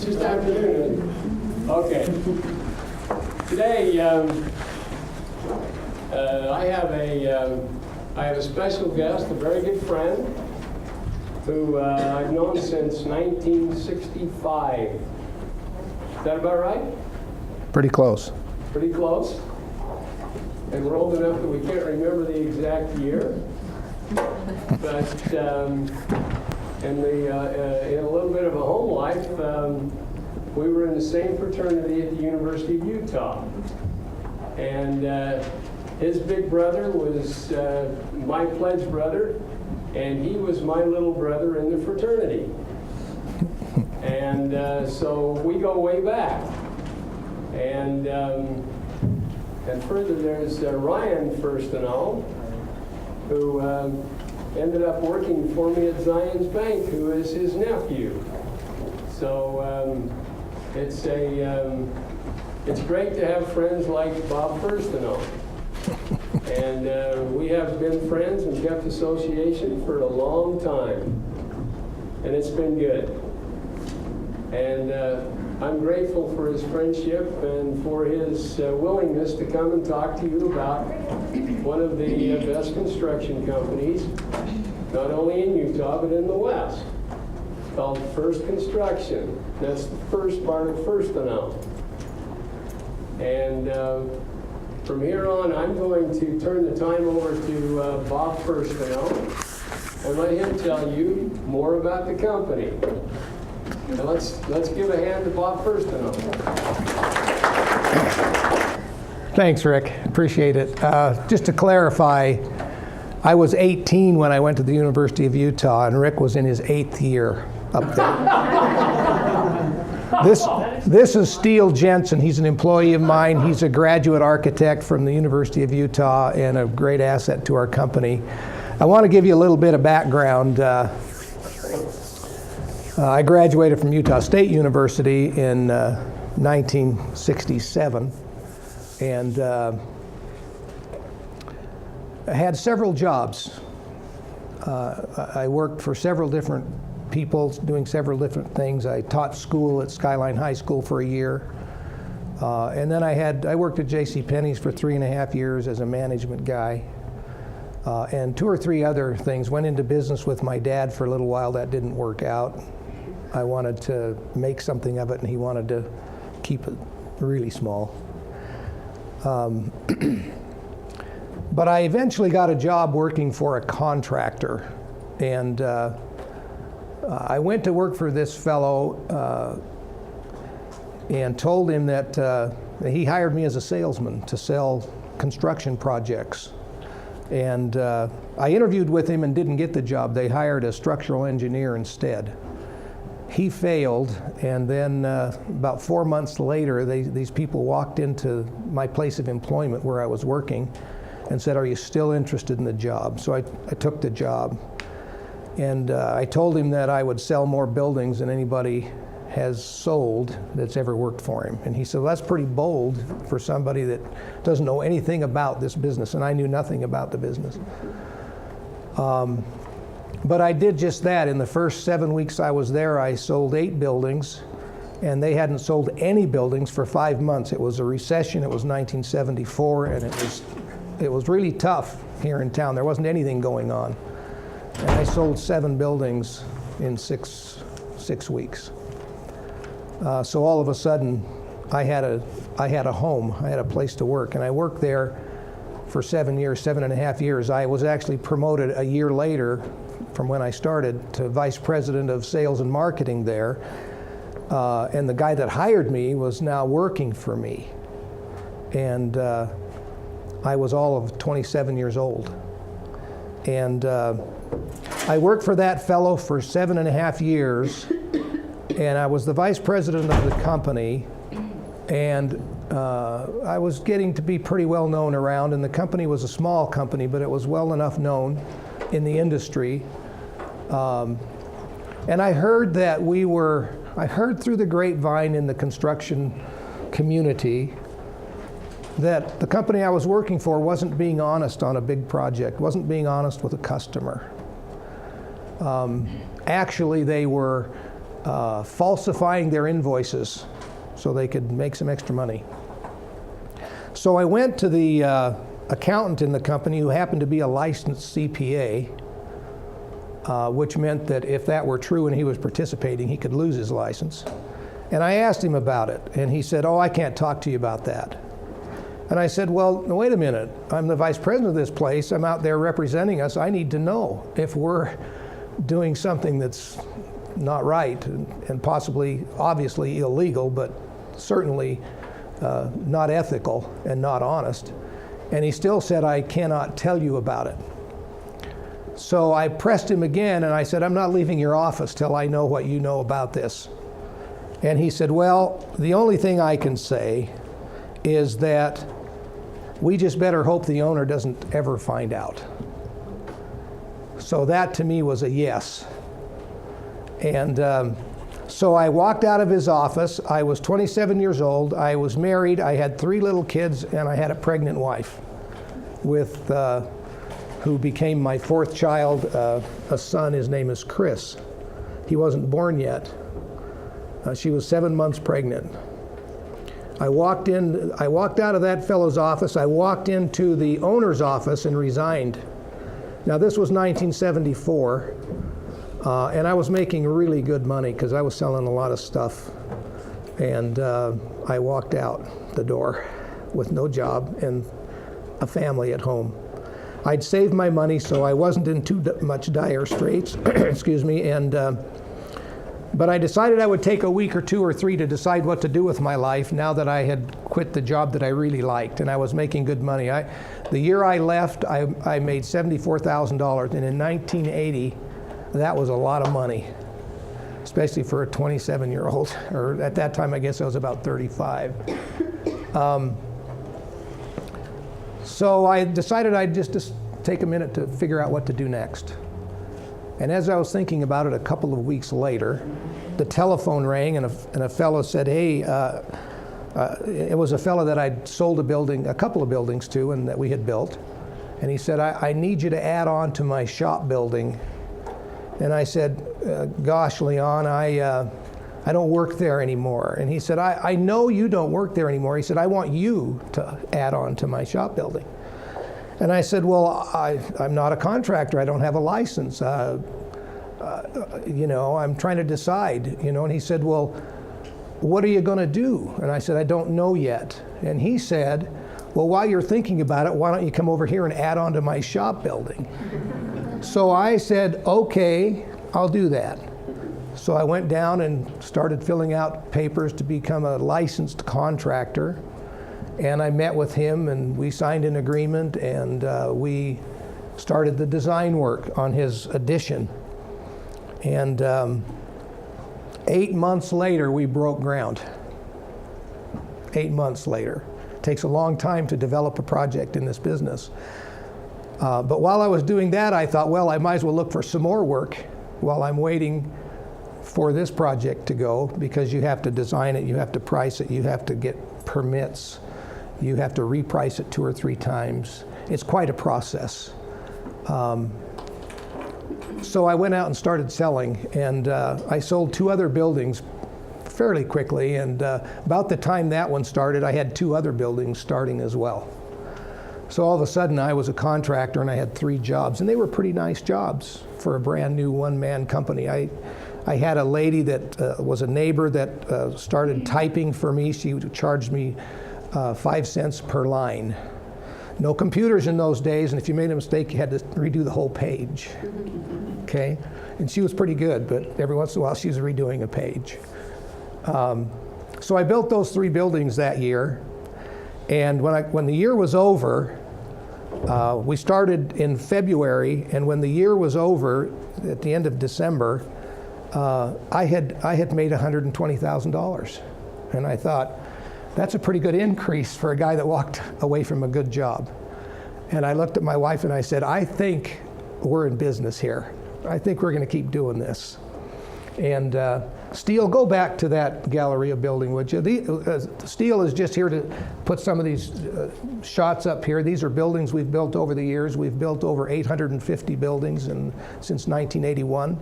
It's just afternoon, isn't it? Okay. Today, I have a special guest, a very good friend, who I've known since 1965. Is that about right? Pretty close. Pretty close. And we're old enough that we can't remember the exact year. But in a little bit of a home life, we were in the same fraternity at the University of Utah. And his big brother was my pledge brother, and he was my little brother in the fraternity. And so we go way back. And further, there's Ryan Furstenau, who ended up working for me at Zions Bank, who is his nephew. So it's great to have friends like Bob Furstenau. And we have been friends and kept association for a long time. And it's been good. And I'm grateful for his friendship and for his willingness to come and talk to you about one of the best construction companies, not only in Utah, but in the West, called First Construction. That's the first part of Furstenau. And from here on, I'm going to turn the time over to Bob Furstenau and let him tell you more about the company. And let's give a hand to Bob Furstenau. Thanks, Rick. Appreciate it. Just to clarify, I was 18 when I went to the University of Utah, and Rick was in his 8th year up there. This is Steele Jensen. He's an employee of mine. He's a graduate architect from the University of Utah and a great asset to our company. I want to give you a little bit of background. I graduated from Utah State University in 1967, and I had several jobs. I worked for several different people doing several different things. I taught school at Skyline High School for a year. And then I worked at JCPenney's for 3.5 years as a management guy. And 2 or 3 other things. Went into business with my dad for a little while. That didn't work out. I wanted to make something of it, and he wanted to keep it really small. But I eventually got a job working for a contractor. And I went to work for this fellow and told him that he hired me as a salesman to sell construction projects. And I interviewed with him and didn't get the job. They hired a structural engineer instead. He failed, and then about 4 months later, these people walked into my place of employment where I was working and said, "Are you still interested in the job?" So I took the job. And I told him that I would sell more buildings than anybody has sold that's ever worked for him. And he said, "Well, that's pretty bold for somebody that doesn't know anything about this business." And I knew nothing about the business. But I did just that. In the first 7 weeks I was there, I sold 8 buildings, and they hadn't sold any buildings for 5 months. It was a recession. It was 1974, and it was really tough here in town. There wasn't anything going on. And I sold 7 buildings in six weeks. So all of a sudden, I had a home. I had a place to work, and I worked there for 7 years, 7.5 years. I was actually promoted a year later from when I started to vice president of sales and marketing there. And the guy that hired me was now working for me. And I was all of 27 years old. And I worked for that fellow for 7.5 years, and I was the vice president of the company, and I was getting to be pretty well known around, and the company was a small company, but it was well enough known in the industry. And I heard that I heard through the grapevine in the construction community that the company I was working for wasn't being honest on a big project, wasn't being honest with a customer. Actually, they were falsifying their invoices so they could make some extra money. So I went to the accountant in the company who happened to be a licensed CPA, which meant that if that were true and he was participating, he could lose his license. And I asked him about it, and he said, "Oh, I can't talk to you about that." And I said, "Well, wait a minute. I'm the vice president of this place. I'm out there representing us. I need to know if we're doing something that's not right and possibly, obviously illegal, but certainly not ethical and not honest." And he still said, "I cannot tell you about it." So I pressed him again, and I said, "I'm not leaving your office till I know what you know about this." And he said, "Well, the only thing I can say is that we just better hope the owner doesn't ever find out." So that to me was a yes. And so I walked out of his office. I was 27 years old. I was married. I had 3 little kids, and I had a pregnant wife with who became my 4th child, a son. His name is Chris. He wasn't born yet. She was 7 months pregnant. I walked out of that fellow's office. I walked into the owner's office and resigned. Now this was 1974, and I was making really good money because I was selling a lot of stuff. And I walked out the door with no job and a family at home. I'd saved my money, so I wasn't in too much dire straits, excuse me, but I decided I would take a week or 2 or 3 to decide what to do with my life now that I had quit the job that I really liked and I was making good money. The year I left, I made $74,000, and in 1980, that was a lot of money, especially for a 27-year-old, or at that time I guess I was about 35. So I decided I'd just take a minute to figure out what to do next. And as I was thinking about it a couple of weeks later, the telephone rang and a fellow said, "Hey," it was a fellow that I'd sold a couple of buildings to and that we had built. And he said, I need you to add on to my shop building. And I said, "Gosh, Leon, I don't work there anymore." And he said, I know you don't work there anymore. He said, "I want you to add on to my shop building." And I said, "Well, I'm not a contractor. I don't have a license. I'm trying to decide, And he said, "Well, what are you going to do?" And I said, "I don't know yet." And he said, "Well, while you're thinking about it, why don't you come over here and add on to my shop building?" So I said, "Okay, I'll do that." So I went down and started filling out papers to become a licensed contractor. And I met with him, and we signed an agreement, and we started the design work on his addition. And 8 months later, we broke ground. 8 months later. It takes a long time to develop a project in this business. But while I was doing that, I thought, well, I might as well look for some more work while I'm waiting for this project to go, because you have to design it, you have to price it, you have to get permits. You have to reprice it 2 or 3 times. It's quite a process. So I went out and started selling, and I sold 2 other buildings fairly quickly, and about the time that one started, I had 2 other buildings starting as well. So all of a sudden I was a contractor and I had 3 jobs, and they were pretty nice jobs for a brand new one-man company. I had a lady that was a neighbor that started typing for me. She charged me 5 cents per line. No computers in those days, and if you made a mistake, you had to redo the whole page. Okay? And she was pretty good, but every once in a while she was redoing a page. So I built those 3 buildings that year, and when the year was over, we started in February, and when the year was over, at the end of December, I had made $120,000. And I thought, that's a pretty good increase for a guy that walked away from a good job. And I looked at my wife and I said, "I think we're in business here. I think we're going to keep doing this." And Steele, go back to that Galleria building, would you? Steele is just here to put some of these shots up here. These are buildings we've built over the years. We've built over 850 buildings since 1981.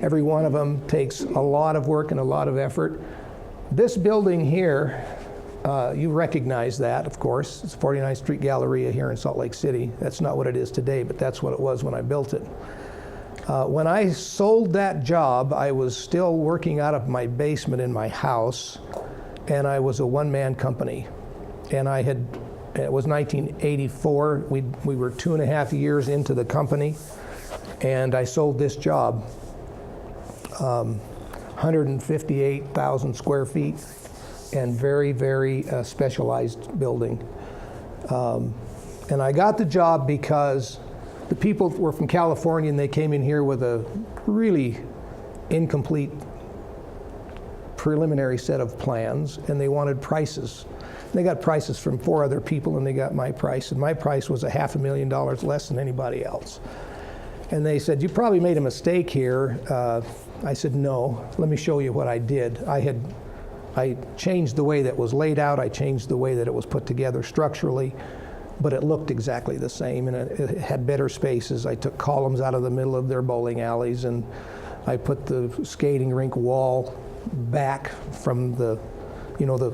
Every one of them takes a lot of work and a lot of effort. This building here, you recognize that, of course. It's 49th Street Galleria here in Salt Lake City. That's not what it is today, but that's what it was when I built it. When I sold that job, I was still working out of my basement in my house, and I was a one-man company. And it was 1984. We were 2.5 years into the company, and I sold this job. 158,000 square feet, and very, very specialized building. And I got the job because the people were from California, and they came in here with a really incomplete preliminary set of plans, and they wanted prices. They got prices from 4 other people, and they got my price, and my price was $500,000 less than anybody else. And they said, "You probably made a mistake here." I said, "No, let me show you what I did. I changed the way that was laid out, I changed the way that it was put together structurally, but it looked exactly the same, and it had better spaces. I took columns out of the middle of their bowling alleys, and I put the skating rink wall back from the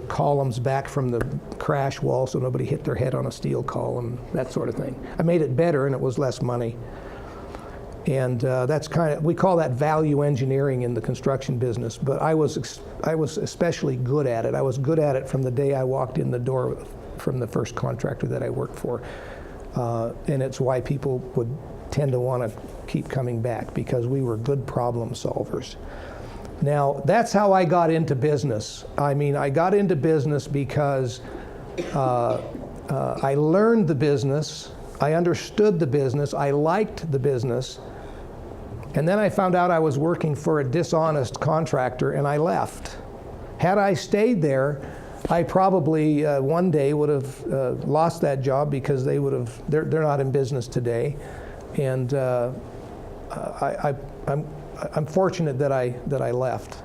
columns back from the crash wall so nobody hit their head on a steel column, that sort of thing. I made it better, and it was less money. And that's we call that value engineering in the construction business, but I was especially good at it. I was good at it from the day I walked in the door from the first contractor that I worked for. And it's why people would tend to want to keep coming back, because we were good problem solvers. Now, that's how I got into business. I mean, I got into business because I learned the business, I understood the business, I liked the business, and then I found out I was working for a dishonest contractor, and I left. Had I stayed there, I probably one day would have lost that job, because they're not in business today, and I'm fortunate that I left.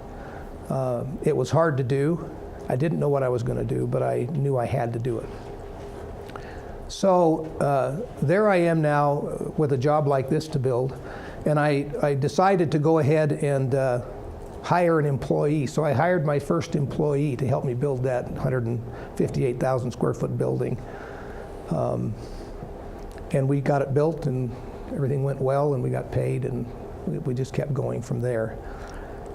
It was hard to do. I didn't know what I was going to do, but I knew I had to do it. So there I am now with a job like this to build, and I decided to go ahead and hire an employee. So I hired my first employee to help me build that 158,000 square foot building. And we got it built, and everything went well, and we got paid, and we just kept going from there.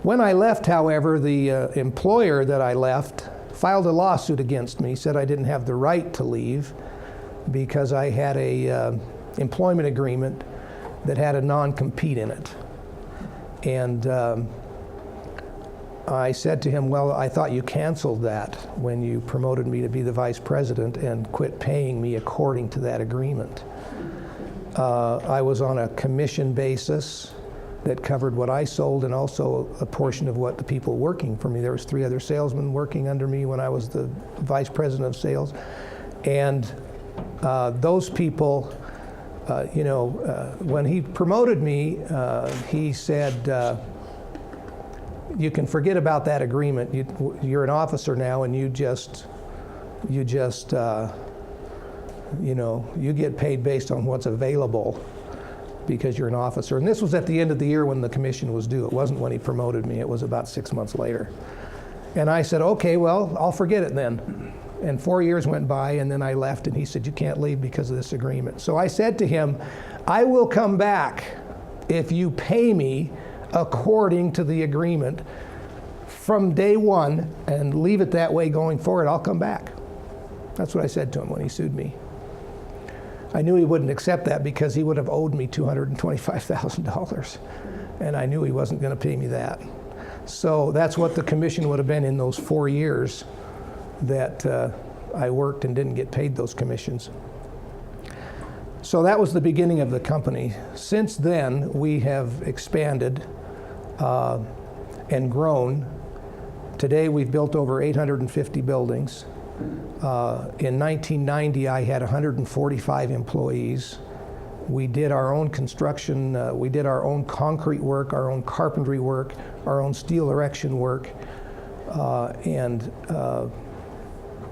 When I left, however, the employer that I left filed a lawsuit against me, said I didn't have the right to leave because I had a employment agreement that had a non-compete in it. And I said to him, "Well, I thought you canceled that when you promoted me to be the vice president and quit paying me according to that agreement." I was on a commission basis that covered what I sold, and also a portion of what the people working for me. There was 3 other salesmen working under me when I was the vice president of sales. And those people, when he promoted me, he said, "You can forget about that agreement. You're an officer now, and you get paid based on what's available, because you're an officer." And this was at the end of the year when the commission was due. It wasn't when he promoted me. It was about 6 months later. And I said, "Okay, well, I'll forget it then." And 4 years went by, and then I left, and he said, "You can't leave because of this agreement." So I said to him, "I will come back if you pay me according to the agreement from day one, and leave it that way going forward. I'll come back." That's what I said to him when he sued me. I knew he wouldn't accept that, because he would have owed me $225,000, and I knew he wasn't going to pay me that. So that's what the commission would have been in those 4 years that I worked and didn't get paid those commissions. So that was the beginning of the company. Since then, we have expanded and grown. Today, we've built over 850 buildings. In 1990, I had 145 employees. We did our own construction, we did our own concrete work, our own carpentry work, our own steel erection work, and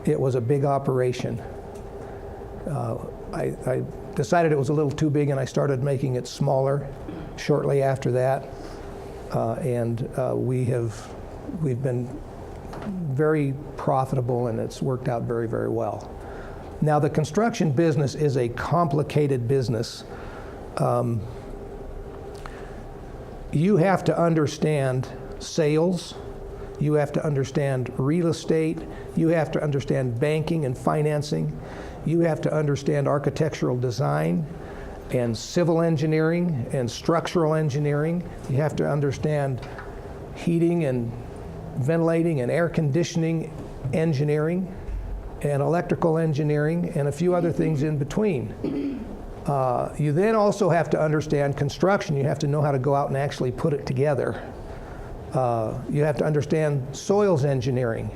it was a big operation. I decided it was a little too big, and I started making it smaller shortly after that. We've been very profitable, and it's worked out very, very well. Now, the construction business is a complicated business. You have to understand sales, you have to understand real estate, you have to understand banking and financing, you have to understand architectural design and civil engineering and structural engineering. You have to understand heating and ventilating and air conditioning engineering and electrical engineering and a few other things in between. You then also have to understand construction. You have to know how to go out and actually put it together. You have to understand soils engineering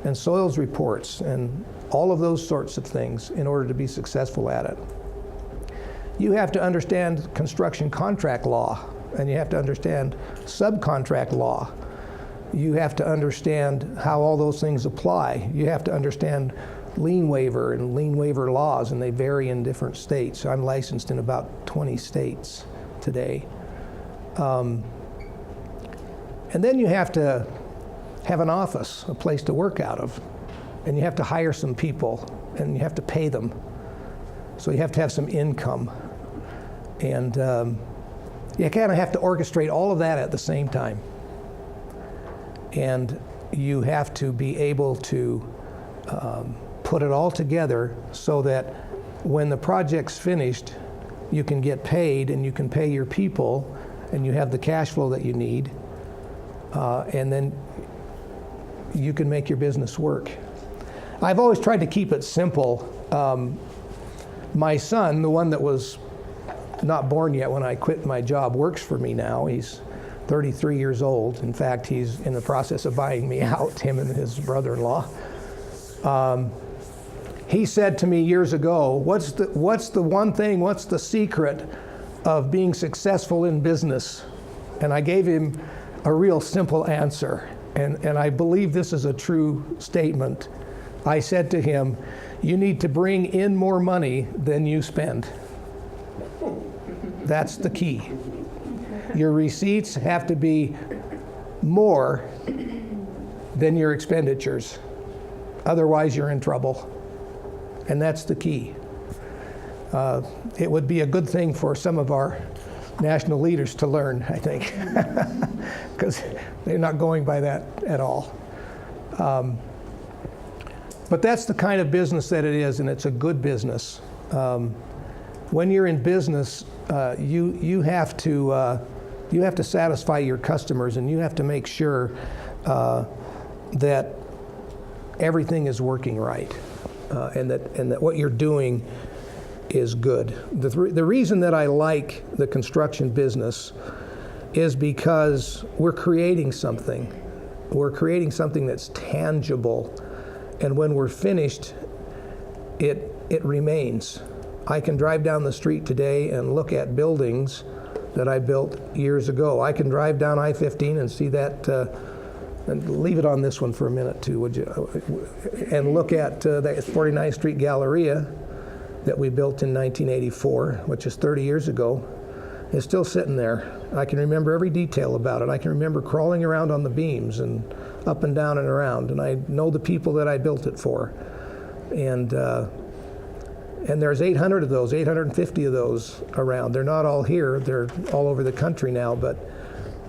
and soils reports and all of those sorts of things in order to be successful at it. You have to understand construction contract law, and you have to understand subcontract law. You have to understand how all those things apply. You have to understand lien waiver and lien waiver laws, and they vary in different states. I'm licensed in about 20 states today. And then you have to have an office, a place to work out of, and you have to hire some people, and you have to pay them. So you have to have some income. And you kind of have to orchestrate all of that at the same time. And you have to be able to put it all together so that when the project's finished, you can get paid and you can pay your people and you have the cash flow that you need, and then you can make your business work. I've always tried to keep it simple. My son, the one that was not born yet when I quit my job, works for me now. He's 33 years old. In fact, he's in the process of buying me out, him and his brother-in-law. He said to me years ago, what's the one thing, what's the secret of being successful in business? And I gave him a real simple answer. And I believe this is a true statement. I said to him, you need to bring in more money than you spend. That's the key. Your receipts have to be more than your expenditures. Otherwise, you're in trouble. And that's the key. It would be a good thing for some of our national leaders to learn, I think, because they're not going by that at all. But that's the kind of business that it is, and it's a good business. When you're in business, you have to satisfy your customers, and you have to make sure that everything is working right, and that what you're doing is good. The reason that I like the construction business is because we're creating something. We're creating something that's tangible, and when we're finished, it remains. I can drive down the street today and look at buildings that I built years ago. I can drive down I-15 and see that, and leave it on this one for a minute too, would you? And look at that 49th Street Galleria that we built in 1984, which is 30 years ago. It's still sitting there. I can remember every detail about it. I can remember crawling around on the beams and up and down and around, and I know the people that I built it for. And there's 800 of those, 850 of those around. They're not all here. They're all over the country now, but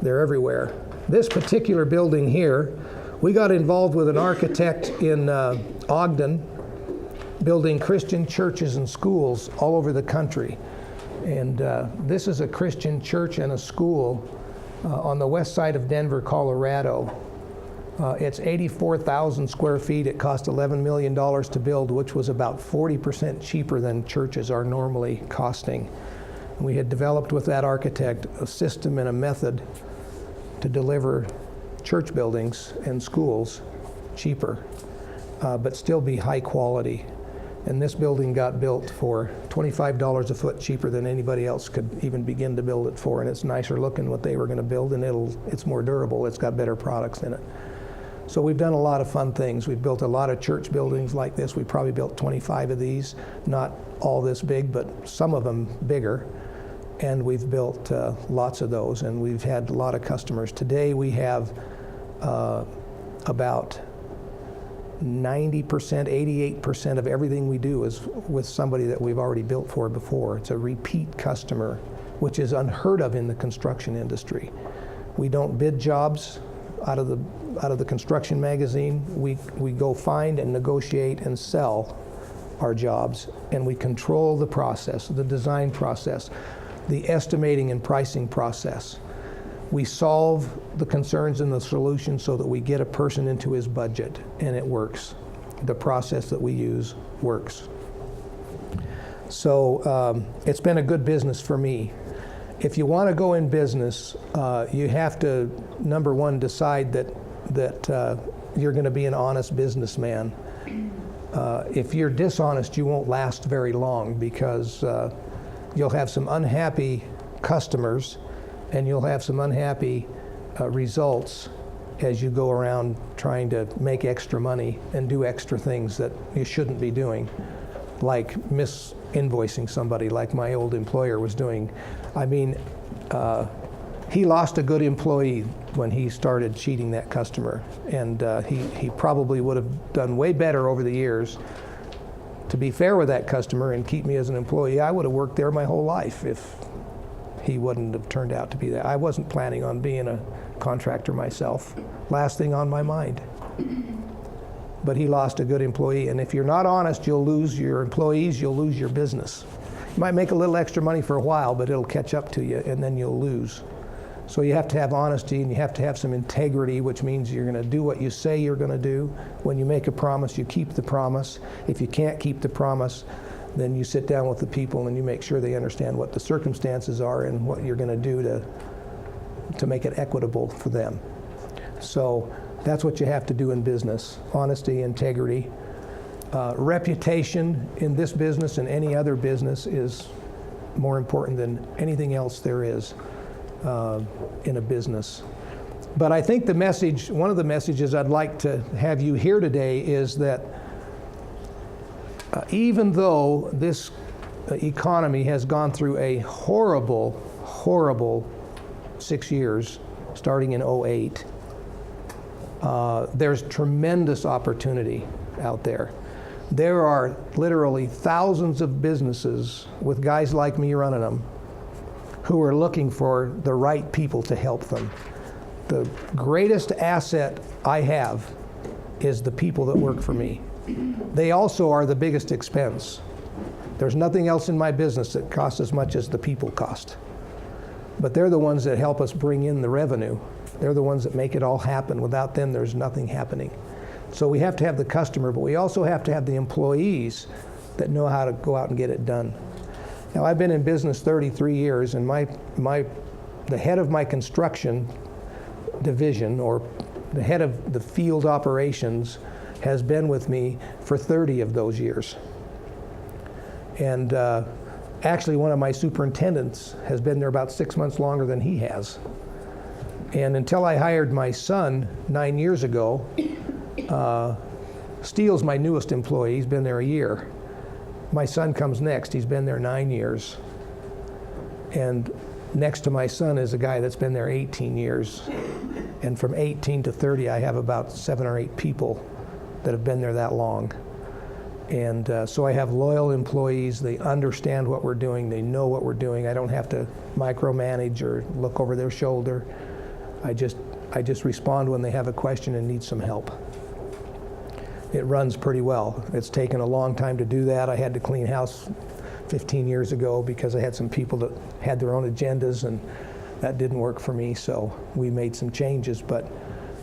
they're everywhere. This particular building here, we got involved with an architect in Ogden, building Christian churches and schools all over the country. And this is a Christian church and a school on the west side of Denver, Colorado. It's 84,000 square feet. It cost $11 million to build, which was about 40% cheaper than churches are normally costing. We had developed with that architect a system and a method to deliver church buildings and schools cheaper, but still be high quality. And this building got built for $25 a foot cheaper than anybody else could even begin to build it for. And it's nicer looking what they were going to build, and it's more durable. It's got better products in it. So we've done a lot of fun things. We've built a lot of church buildings like this. We probably built 25 of these, not all this big, but some of them bigger. and we've built lots of those, and we've had a lot of customers. Today we have about 90%, 88% of everything we do is with somebody that we've already built for before. It's a repeat customer, which is unheard of in the construction industry. We don't bid jobs out of the construction magazine. We go find and negotiate and sell our jobs, and we control the process, the design process, the estimating and pricing process. We solve the concerns and the solutions so that we get a person into his budget, and it works. The process that we use works. So it's been a good business for me. If you want to go in business, you have to, number one, decide that you're going to be an honest businessman. If you're dishonest, you won't last very long, because you'll have some unhappy customers, and you'll have some unhappy results as you go around trying to make extra money and do extra things that you shouldn't be doing, like mis-invoicing somebody like my old employer was doing. I mean, he lost a good employee when he started cheating that customer, and he probably would have done way better over the years to be fair with that customer and keep me as an employee. I would have worked there my whole life if he wouldn't have turned out to be that. I wasn't planning on being a contractor myself. Last thing on my mind. But he lost a good employee, and if you're not honest, you'll lose your employees, you'll lose your business. You might make a little extra money for a while, but it'll catch up to you, and then you'll lose. So you have to have honesty, and you have to have some integrity, which means you're going to do what you say you're going to do. When you make a promise, you keep the promise. If you can't keep the promise, then you sit down with the people and you make sure they understand what the circumstances are and what you're going to do to make it equitable for them. So that's what you have to do in business: honesty, integrity. Reputation in this business and any other business is more important than anything else there is in a business. But I think the message, one of the messages I'd like to have you hear today is that even though this economy has gone through a horrible, horrible 6 years, starting in '08, there's tremendous opportunity out there. There are literally thousands of businesses with guys like me running them who are looking for the right people to help them. The greatest asset I have is the people that work for me. They also are the biggest expense. There's nothing else in my business that costs as much as the people cost. But they're the ones that help us bring in the revenue. They're the ones that make it all happen. Without them, there's nothing happening. So we have to have the customer, but we also have to have the employees that know how to go out and get it done. Now, I've been in business 33 years, and the head of my construction division, or the head of the field operations, has been with me for 30 of those years. And actually, one of my superintendents has been there about 6 months longer than he has. And until I hired my son 9 years ago, Steele's my newest employee. He's been there a year. My son comes next. He's been there 9 years. And next to my son is a guy that's been there 18 years. And from 18 to 30, I have about 7 or 8 people that have been there that long. And so I have loyal employees. They understand what we're doing. They know what we're doing. I don't have to micromanage or look over their shoulder. I just respond when they have a question and need some help. It runs pretty well. It's taken a long time to do that. I had to clean house 15 years ago because I had some people that had their own agendas, and that didn't work for me, so we made some changes, but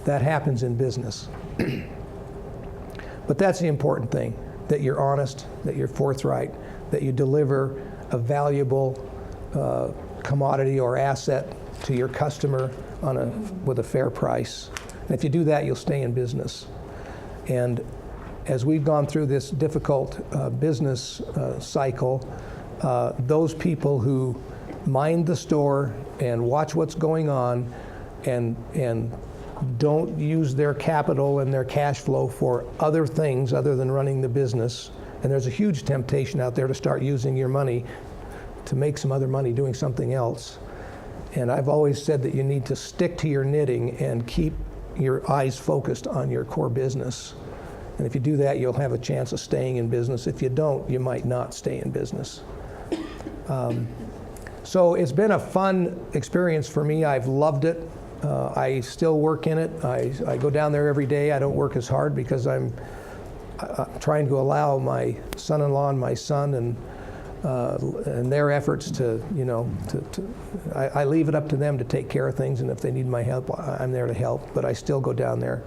that happens in business. But that's the important thing, that you're honest, that you're forthright, that you deliver a valuable commodity or asset to your customer with a fair price. And if you do that, you'll stay in business. And as we've gone through this difficult business cycle, those people who mind the store and watch what's going on and don't use their capital and their cash flow for other things other than running the business, and there's a huge temptation out there to start using your money make some other money doing something else. And I've always said that you need to stick to your knitting and keep your eyes focused on your core business. And if you do that, you'll have a chance of staying in business. If you don't, you might not stay in business. So it's been a fun experience for me. I've loved it. I still work in it. I go down there every day. I don't work as hard because I'm trying to allow my son-in-law and my son and their efforts to, I leave it up to them to take care of things, and if they need my help, I'm there to help. But I still go down there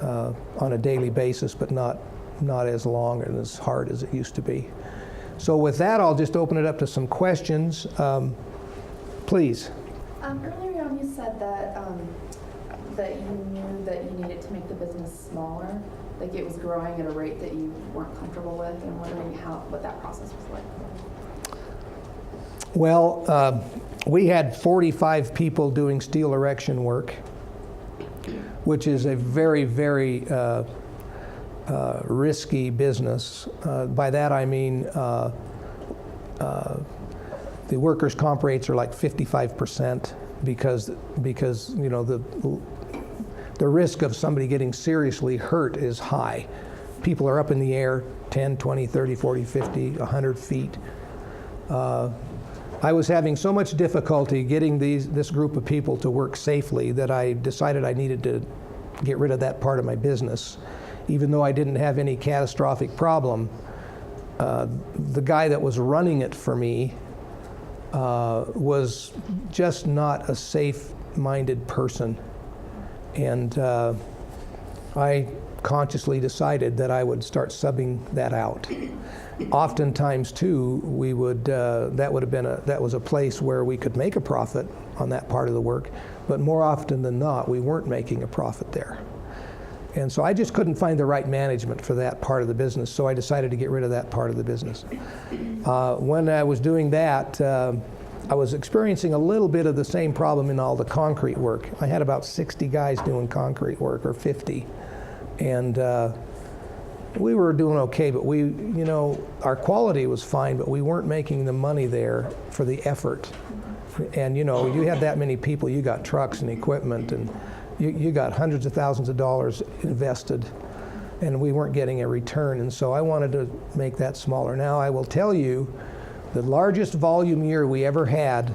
on a daily basis, but not as long and as hard as it used to be. So with that, I'll just open it up to some questions. Please. Earlier on, you said that you knew that you needed to make the business smaller, like it was growing at a rate that you weren't comfortable with, and wondering what that process was like. Well, we had 45 people doing steel erection work, which is a very, very risky business. By that I mean the workers' comp rates are like 55% because the risk of somebody getting seriously hurt is high. People are up in the air 10, 20, 30, 40, 50, 100 feet. I was having so much difficulty getting this group of people to work safely that I decided I needed to get rid of that part of my business. Even though I didn't have any catastrophic problem, the guy that was running it for me was just not a safe-minded person. And I consciously decided that I would start subbing that out. Oftentimes, too, we would that was a place where we could make a profit on that part of the work, but more often than not, we weren't making a profit there. And so I just couldn't find the right management for that part of the business, so I decided to get rid of that part of the business. When I was doing that, I was experiencing a little bit of the same problem in all the concrete work. I had about 60 guys doing concrete work, or 50. And we were doing okay, but our quality was fine, but we weren't making the money there for the effort. And you have that many people, you got trucks and equipment, and you got hundreds of thousands of dollars invested, and we weren't getting a return. And so I wanted to make that smaller. Now I will tell you, the largest volume year we ever had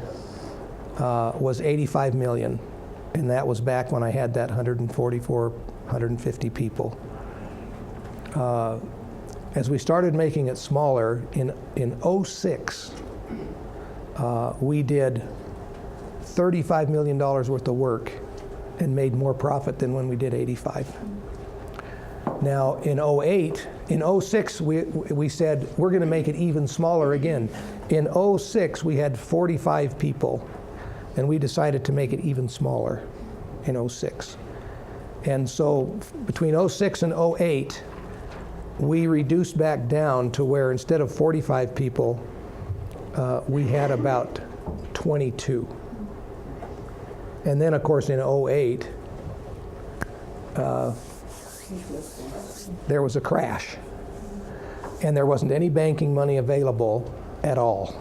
was 85 million. And that was back when I had that 144, 150 people. As we started making it smaller, in 06, we did $35 million worth of work and made more profit than when we did 85. Now in 08, in 06 we said we're going to make it even smaller again. In 06 we had 45 people, and we decided to make it even smaller in 06. And so between 06 and 08, we reduced back down to where instead of 45 people, we had about 22. And then, of course, in 08, there was a crash. And there wasn't any banking money available at all.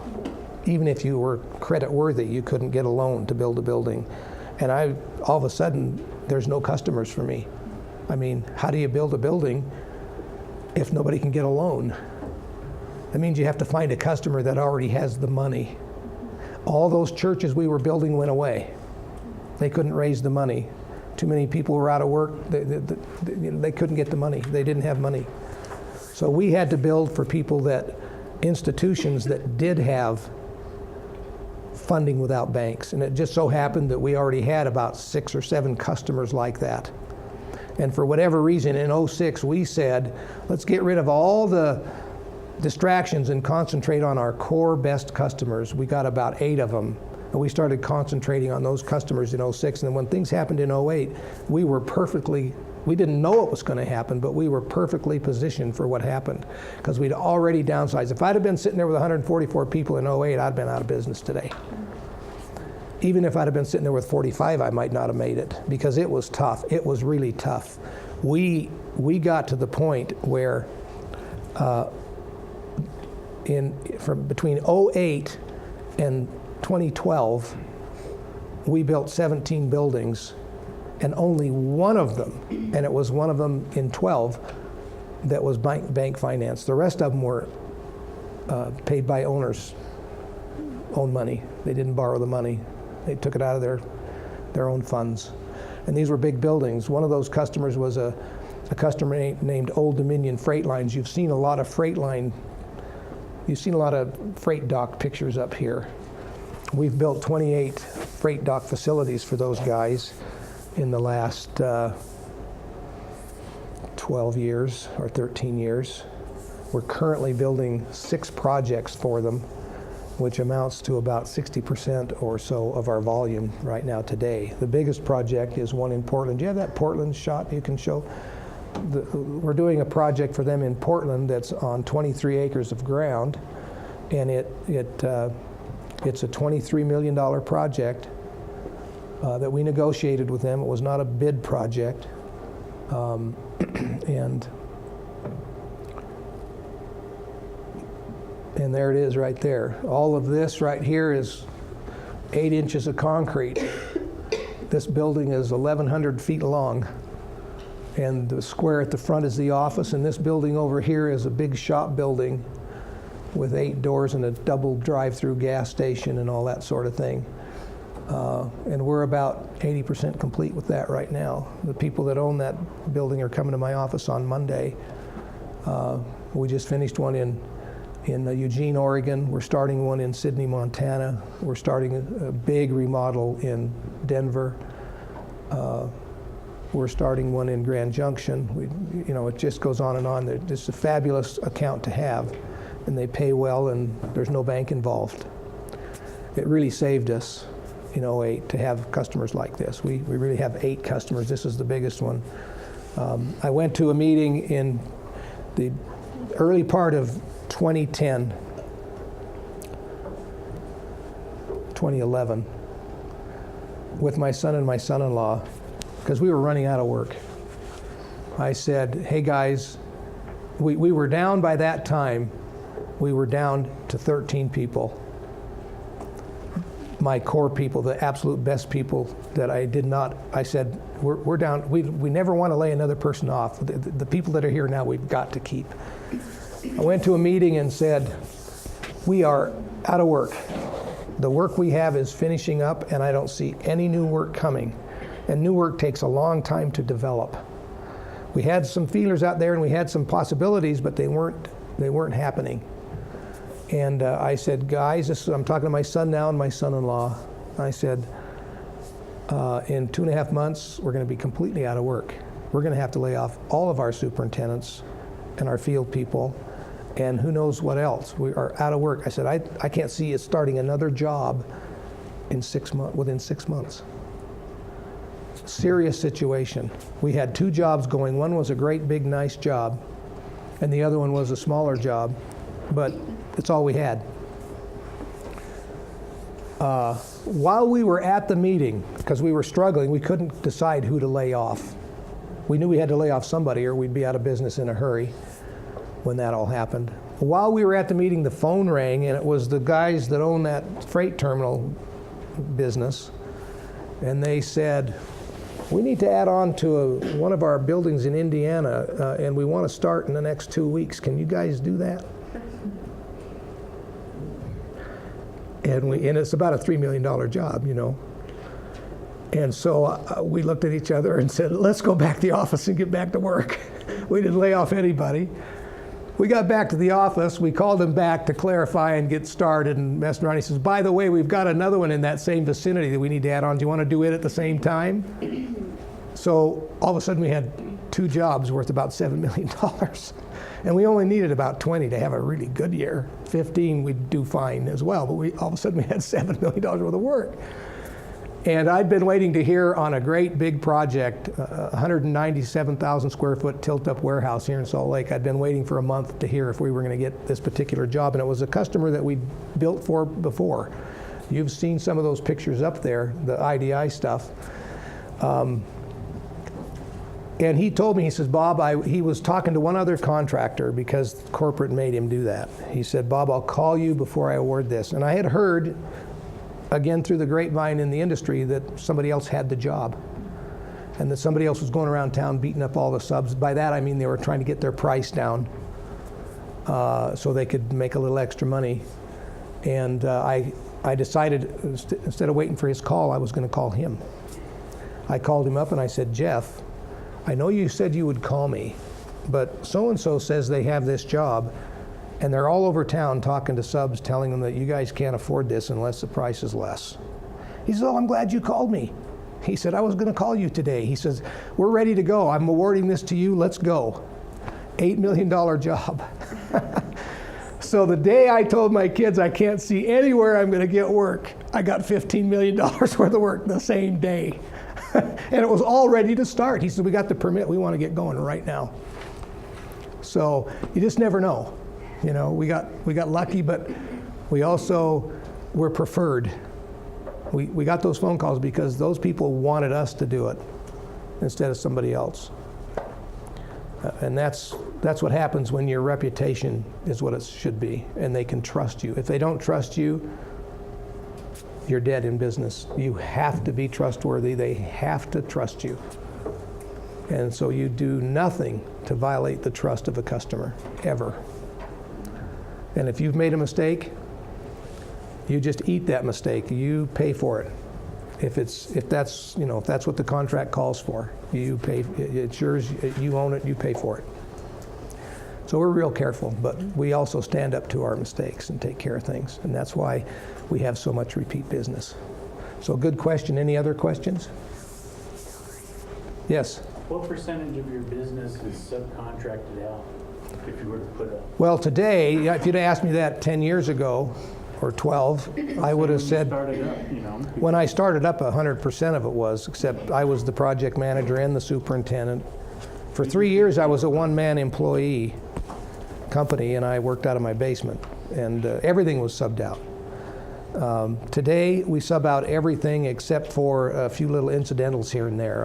Even if you were credit worthy, you couldn't get a loan to build a building. And all of a sudden, there's no customers for me. I mean, how do you build a building if nobody can get a loan? That means you have to find a customer that already has the money. All those churches we were building went away. They couldn't raise the money. Too many people were out of work. They couldn't get the money. They didn't have money. So we had to build for institutions that did have funding without banks. And it just so happened that we already had about 6 or 7 customers like that. And for whatever reason, in 06, we said, let's get rid of all the distractions and concentrate on our core best customers. We got about 8 of them. And we started concentrating on those customers in 06. And then when things happened in 08, we didn't know it was going to happen, but we were perfectly positioned for what happened because we'd already downsized. If I'd have been sitting there with 144 people in 08, I'd have been out of business today. Even if I'd have been sitting there with 45, I might not have made it because it was tough. It was really tough. We got to the point where from between 08 in 2012, we built 17 buildings, and only one of them, and it was one of them in 12, that was bank financed. The rest of them were paid by owners, own money. They didn't borrow the money. They took it out of their own funds. And these were big buildings. One of those customers was a customer named Old Dominion Freight Lines. You've seen a lot of freight dock pictures up here. We've built 28 freight dock facilities for those guys in the last 12 years or 13 years. We're currently building 6 projects for them, which amounts to about 60% or so of our volume right now today. The biggest project is one in Portland. Do you have that Portland shot you can show? We're doing a project for them in Portland that's on 23 acres of ground, and it's a $23 million project that we negotiated with them. It was not a bid project. And there it is right there. All of this right here is 8 inches of concrete. This building is 1,100 feet long. And the square at the front is the office, and this building over here is a big shop building with 8 doors and a double drive-through gas station and all that sort of thing. And we're about 80% complete with that right now. The people that own that building are coming to my office on Monday. We just finished one in Eugene, Oregon. We're starting one in Sydney, Montana. We're starting a big remodel in Denver. We're starting one in Grand Junction. It just goes on and on. It's a fabulous account to have, and they pay well, and there's no bank involved. It really saved us in '08 to have customers like this. We really have 8 customers. This is the biggest one. I went to a meeting in the early part of 2010, 2011, with my son and my son-in-law, because we were running out of work. I said, hey guys, we were down by that time, we were down to 13 people. My core people, the absolute best people that I said, we're down, we never want to lay another person off. The people that are here now, we've got to keep. I went to a meeting and said, we are out of work. The work we have is finishing up, and I don't see any new work coming. And new work takes a long time to develop. We had some feelers out there, and we had some possibilities, but they weren't happening. And I said, guys, I'm talking to my son now and my son-in-law. I said, in 2.5 months, we're going to be completely out of work. We're going to have to lay off all of our superintendents and our field people, and who knows what else. We are out of work. I said, I can't see us starting another job in within 6 months. Serious situation. We had 2 jobs going. One was a great big nice job, and the other one was a smaller job, but it's all we had. While we were at the meeting, because we were struggling, we couldn't decide who to lay off. We knew we had to lay off somebody or we'd be out of business in a hurry when that all happened. While we were at the meeting, the phone rang, and it was the guys that own that freight terminal business, and they said, we need to add on to one of our buildings in Indiana, and we want to start in the next 2 weeks. Can you guys do that? And it's about a $3 million job, And so we looked at each other and said, let's go back to the office and get back to work. We didn't lay off anybody. We got back to the office. We called him back to clarify and get started and messed around. He says, by the way, we've got another one in that same vicinity that we need to add on. Do you want to do it at the same time? So all of a sudden we had 2 jobs worth about $7 million. And we only needed about 20 to have a really good year. 15 we'd do fine as well, but all of a sudden we had $7 million worth of work. And I'd been waiting to hear on a great big project, 197,000 square foot tilt-up warehouse here in Salt Lake. I'd been waiting for a month to hear if we were going to get this particular job, and it was a customer that we'd built for before. You've seen some of those pictures up there, the IDI stuff. And he told me, he says, Bob, he was talking to one other contractor because corporate made him do that. He said, Bob, I'll call you before I award this. And I had heard, again through the grapevine in the industry, that somebody else had the job. And that somebody else was going around town beating up all the subs. By that I mean they were trying to get their price down so they could make a little extra money. And I decided, instead of waiting for his call, I was going to call him. I called him up and I said, Jeff, I know you said you would call me, but so-and-so says they have this job, and they're all over town talking to subs, telling them that you guys can't afford this unless the price is less. He says, oh, I'm glad you called me. He said, I was going to call you today. He says, we're ready to go. I'm awarding this to you. Let's go. $8 million job. So the day I told my kids I can't see anywhere I'm going to get work, I got $15 million worth of work the same day. And it was all ready to start. He said, we got the permit. We want to get going right now. So you just never know. You know, we got lucky, but we also were preferred. We got those phone calls because those people wanted us to do it instead of somebody else. And that's what happens when your reputation is what it should be, and they can trust you. If they don't trust you, you're dead in business. You have to be trustworthy. They have to trust you. And so you do nothing to violate the trust of a customer, ever. And if you've made a mistake, you just eat that mistake. You pay for it. If that's what the contract calls for, you pay. It's yours. You own it. You pay for it. So we're real careful, but we also stand up to our mistakes and take care of things, and that's why we have so much repeat business. So good question. Any other questions? Yes. What percentage of your business is subcontracted out, if you were to put a... Well, today, if you'd asked me that 10 years ago, or 12, I would have said, Started up, you know. when I started up, 100% of it was, except I was the project manager and the superintendent. For 3 years, I was a one-man employee company, and I worked out of my basement, and everything was subbed out. Today, we sub out everything except for a few little incidentals here and there.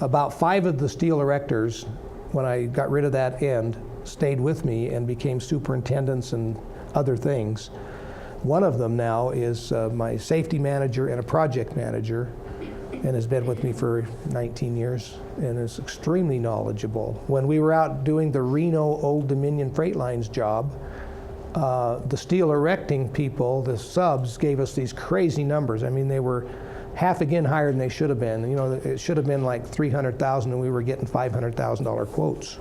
About 5 of the steel erectors, when I got rid of that end, stayed with me and became superintendents and other things. One of them now is my safety manager and a project manager, and has been with me for 19 years and is extremely knowledgeable. When we were out doing the Reno Old Dominion Freight Lines job, the steel erecting people, the subs, gave us these crazy numbers. I mean, they were half again higher than they should have been. You know, it should have been like $300,000, and we were getting $500,000 quotes.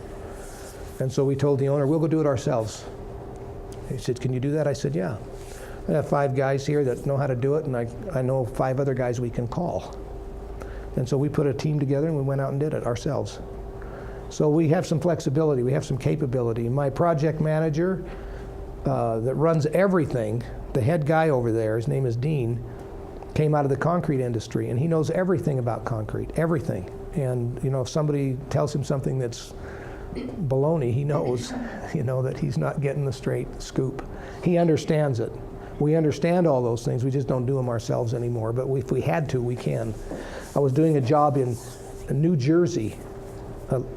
And so we told the owner, we'll go do it ourselves. He said, can you do that? I said, yeah. I have 5 guys here that know how to do it, and I know 5 other guys we can call. And so we put a team together and we went out and did it ourselves. So we have some flexibility, we have some capability. My project manager that runs everything, the head guy over there, his name is Dean, came out of the concrete industry, and he knows everything about concrete, everything. And you know, if somebody tells him something that's baloney, he knows, you know, that he's not getting the straight scoop. He understands it. We understand all those things, we just don't do them ourselves anymore, but if we had to, we can. I was doing a job in New Jersey,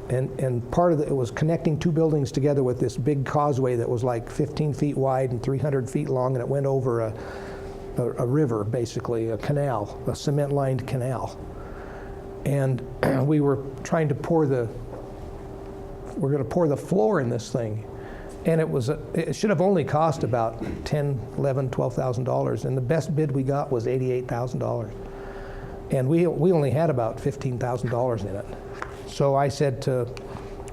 and part of it was connecting 2 buildings together with this big causeway that was like 15 feet wide and 300 feet long, and it went over a river, basically, a canal, a cement-lined canal. And we were trying to we're going to pour the floor in this thing. And it should have only cost about $10,000, $11,000, $12,000, and the best bid we got was $88,000. And we only had about $15,000 in it. So I said to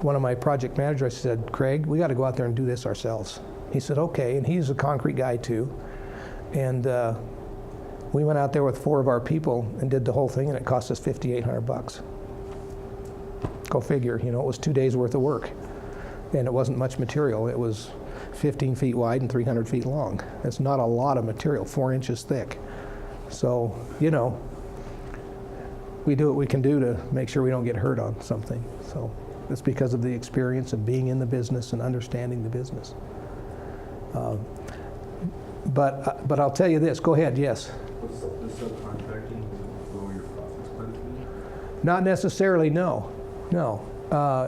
one of my project managers, I said, Craig, we got to go out there and do this ourselves. He said, okay, and he's a concrete guy too. And we went out there with 4 of our people and did the whole thing, and it cost us $5,800. Go figure, you know, it was 2 days worth of work. And it wasn't much material. It was 15 feet wide and 300 feet long. It's not a lot of material, 4 inches thick. So, you know, we do what we can do to make sure we don't get hurt on something. So it's because of the experience of being in the business and understanding the business. But I'll tell you this. Go ahead. Yes. What's the subcontracting lower your profits quite a bit? Not necessarily, no.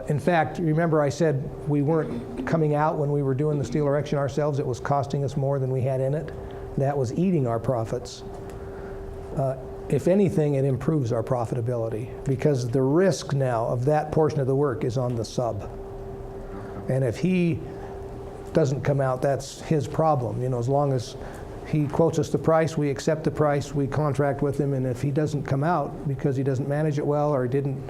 In fact, remember I said we weren't coming out when we were doing the steel erection ourselves. It was costing us more than we had in it. That was eating our profits. If anything, it improves our profitability because the risk now of that portion of the work is on the sub. And if he doesn't come out, that's his problem. You know, as long as he quotes us the price, we accept the price, we contract with him, and if he doesn't come out because he doesn't manage it well or didn't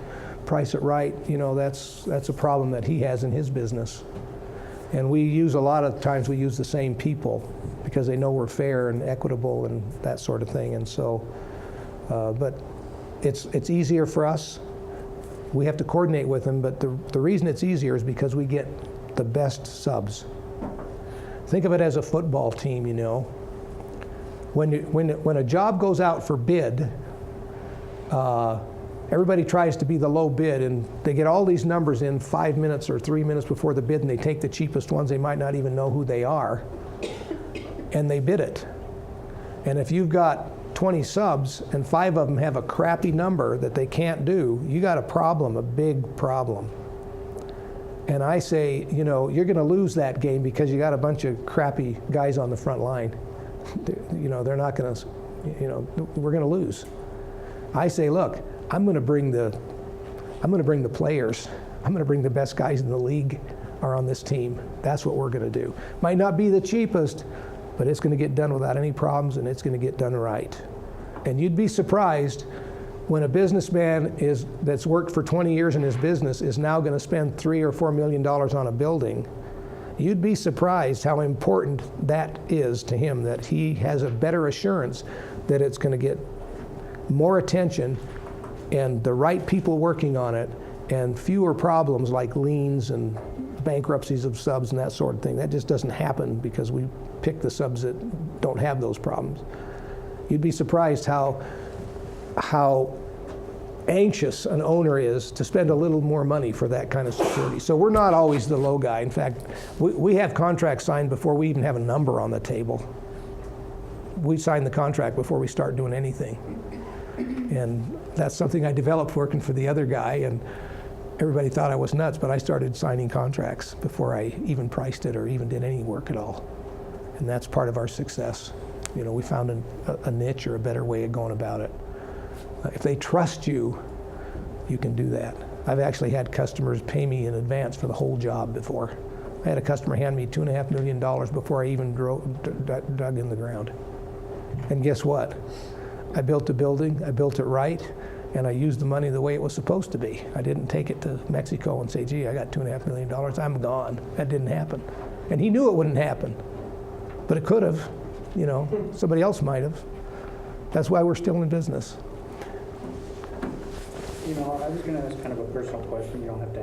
price it right, you know, that's a problem that he has in his business. And we use, a lot of times we use the same people because they know we're fair and equitable and that sort of thing. And so, but it's easier for us. We have to coordinate with them, but the reason it's easier is because we get the best subs. Think of it as a football team, you know. When a job goes out for bid, everybody tries to be the low bid, and they get all these numbers in 5 minutes or 3 minutes before the bid, and they take the cheapest ones. They might not even know who they are, and they bid it. And if you've got 20 subs and 5 of them have a crappy number that they can't do, you got a problem, a big problem. And I say, you know, you're going to lose that game because you got a bunch of crappy guys on the front line. You know, they're not going to, you know, we're going to lose. I say, look, I'm going to bring the players. I'm going to bring the best guys in the league are on this team. That's what we're going to do. Might not be the cheapest, but it's going to get done without any problems, and it's going to get done right. And you'd be surprised when a businessman that's worked for 20 years in his business is now going to spend $3 or $4 million on a building. You'd be surprised how important that is to him, that he has a better assurance that it's going to get more attention and the right people working on it and fewer problems like liens and bankruptcies of subs and that sort of thing. That just doesn't happen because we pick the subs that don't have those problems. You'd be surprised how anxious an owner is to spend a little more money for that kind of security. So we're not always the low guy. In fact, we have contracts signed before we even have a number on the table. We sign the contract before we start doing anything. And that's something I developed working for the other guy, and everybody thought I was nuts, but I started signing contracts before I even priced it or even did any work at all. And that's part of our success. You know, we found a niche or a better way of going about it. If they trust you, you can do that. I've actually had customers pay me in advance for the whole job before. I had a customer hand me $2.5 million before I even dug in the ground. And guess what? I built a building, I built it right, and I used the money the way it was supposed to be. I didn't take it to Mexico and say, gee, I got $2.5 million, I'm gone. That didn't happen. And he knew it wouldn't happen, but it could have. You know, somebody else might have. That's why we're still in business. You know, I was going to ask kind of a personal question. You don't have to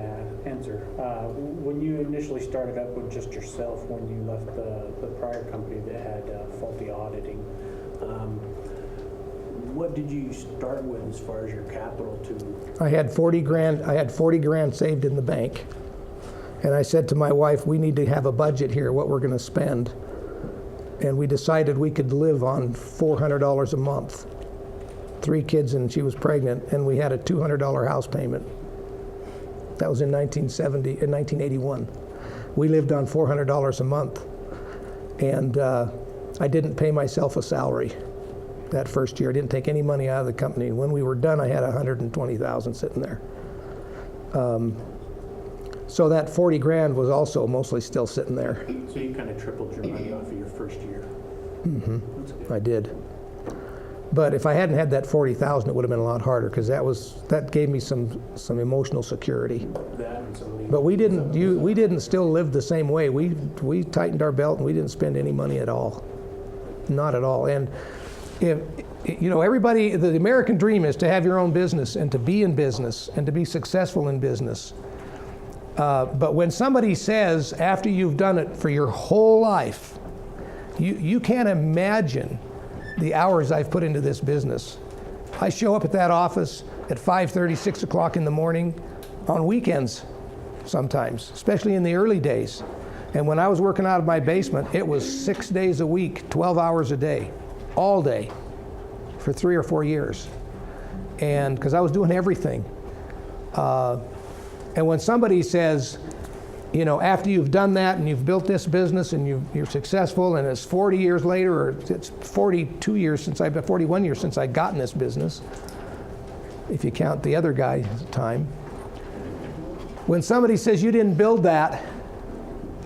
answer. When you initially started up with just yourself, when you left the prior company that had faulty auditing, what did you start with as far as your capital to? I had 40 grand. I had 40 grand saved in the bank, and I said to my wife, "We need to have a budget here. What we're going to spend." And we decided we could live on $400 a month. 3 kids, and she was pregnant, and we had a $200 house payment. That was in 1981. We lived on $400 a month, and I didn't pay myself a salary that first year. I didn't take any money out of the company. When we were done, I had $120,000 sitting there. So that 40 grand was also mostly still sitting there. So you kind of tripled your money off of your first year. Mm-hmm. That's good. I did. But if I hadn't had that 40,000, it would have been a lot harder because that gave me some emotional security. That and some But we didn't still live the same way. We tightened our belt and we didn't spend any money at all, not at all. And if you know, everybody, the American dream is to have your own business and to be in business and to be successful in business. But when somebody says after you've done it for your whole life, you can't imagine the hours I've put into this business. I show up at that office at 5:30, 6 o'clock in the morning on weekends sometimes, especially in the early days. And when I was working out of my basement, it was 6 days a week, 12 hours a day, all day for 3 or 4 years. and because I was doing everything. And when somebody says, you know, after you've done that and you've built this business and you're successful, and it's 40 years later, or it's 42 years since 41 years since I got in this business, if you count the other guy's time. When somebody says you didn't build that,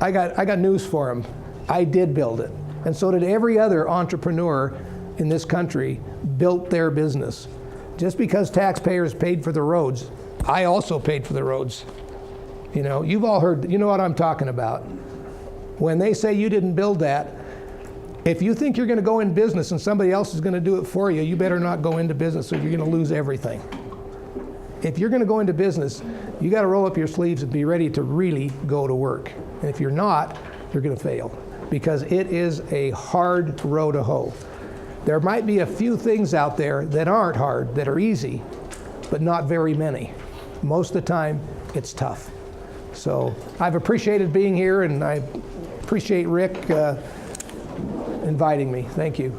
I got news for them. I did build it, and so did every other entrepreneur in this country. Built their business. Just because taxpayers paid for the roads, I also paid for the roads. You know, you've all heard, you know what I'm talking about. When they say you didn't build that, if you think you're going to go in business and somebody else is going to do it for you, you better not go into business, or you're going to lose everything. If you're going to go into business, you got to roll up your sleeves and be ready to really go to work. And if you're not, you're going to fail, because it is a hard row to hoe. There might be a few things out there that aren't hard, that are easy, but not very many. Most of the time, it's tough. So I've appreciated being here, and I appreciate Rick inviting me. Thank you.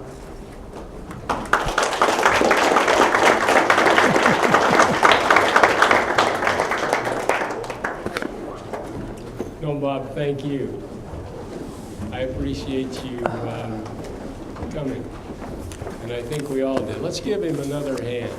No, Bob, thank you. I appreciate you coming. And I think we all did. Let's give him another hand.